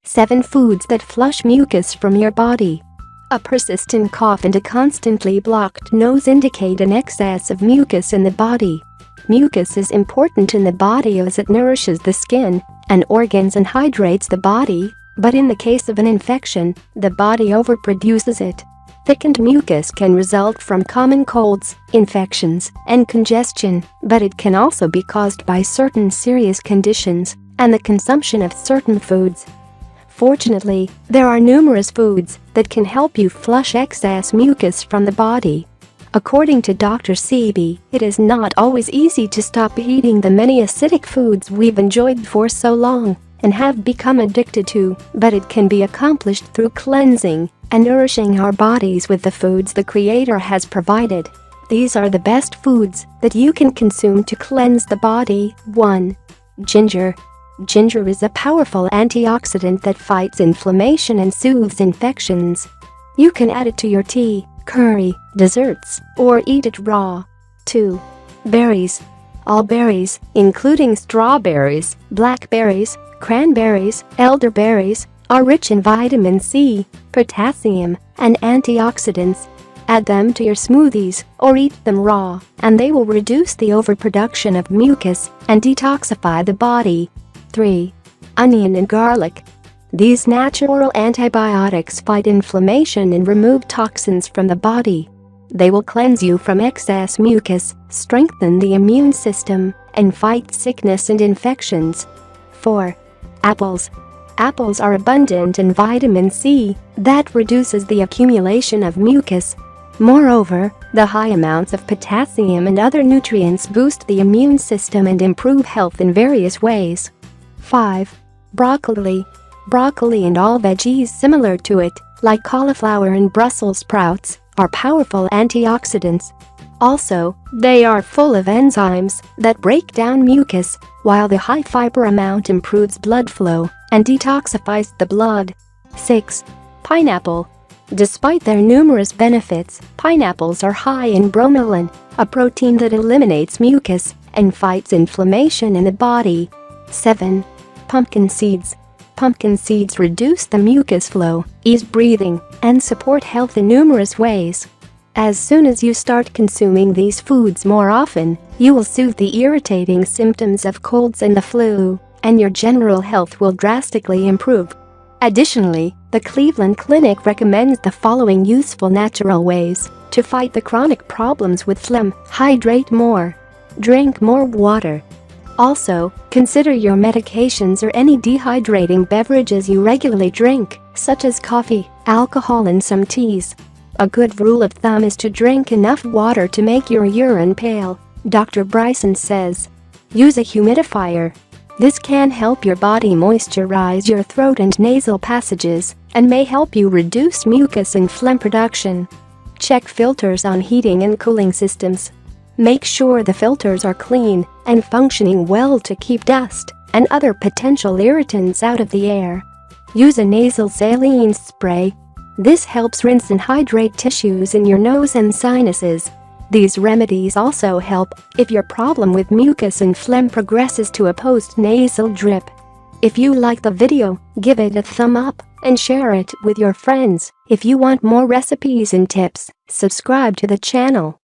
7 foods that flush mucus from your body. A persistent cough and a constantly blocked nose indicate an excess of mucus in the body. Mucus is important in the body as it nourishes the skin and organs and hydrates the body, but in the case of an infection, the body overproduces it. Thickened mucus can result from common colds, infections, and congestion, but it can also be caused by certain serious conditions and the consumption of certain foods. Fortunately, there are numerous foods that can help you flush excess mucus from the body. According to Dr. Sebi, it is not always easy to stop eating the many acidic foods we've enjoyed for so long and have become addicted to, but it can be accomplished through cleansing and nourishing our bodies with the foods the Creator has provided. These are the best foods that you can consume to cleanse the body. 1. Ginger. Ginger is a powerful antioxidant that fights inflammation and soothes infections. You can add it to your tea, curry, desserts, or eat it raw. 2. Berries. All berries, including strawberries, blackberries, cranberries, elderberries, are rich in vitamin C, potassium, and antioxidants. Add them to your smoothies or eat them raw, and they will reduce the overproduction of mucus and detoxify the body. 3. Onion and garlic. These natural antibiotics fight inflammation and remove toxins from the body. They will cleanse you from excess mucus, strengthen the immune system, and fight sickness and infections. 4. Apples. Apples are abundant in vitamin C that reduces the accumulation of mucus. Moreover, the high amounts of potassium and other nutrients boost the immune system and improve health in various ways. 5. Broccoli. Broccoli and all veggies similar to it, like cauliflower and Brussels sprouts, are powerful antioxidants. Also, they are full of enzymes that break down mucus, while the high fiber amount improves blood flow and detoxifies the blood. 6. Pineapple. Despite their numerous benefits, pineapples are high in bromelain, a protein that eliminates mucus and fights inflammation in the body. 7. Pumpkin seeds. Pumpkin seeds reduce the mucus flow, ease breathing, and support health in numerous ways. As soon as you start consuming these foods more often, you will soothe the irritating symptoms of colds and the flu, and your general health will drastically improve. Additionally, the Cleveland Clinic recommends the following useful natural ways to fight the chronic problems with phlegm. Hydrate more. Drink more water. Also, consider your medications or any dehydrating beverages you regularly drink, such as coffee, alcohol, and some teas. A good rule of thumb is to drink enough water to make your urine pale, Dr. Bryson says. Use a humidifier. This can help your body moisturize your throat and nasal passages and may help you reduce mucus and phlegm production. Check filters on heating and cooling systems. Make sure the filters are clean and functioning well to keep dust and other potential irritants out of the air. Use a nasal saline spray. This helps rinse and hydrate tissues in your nose and sinuses. These remedies also help if your problem with mucus and phlegm progresses to a post-nasal drip. If you like the video, give it a thumb up and share it with your friends. If you want more recipes and tips, subscribe to the channel.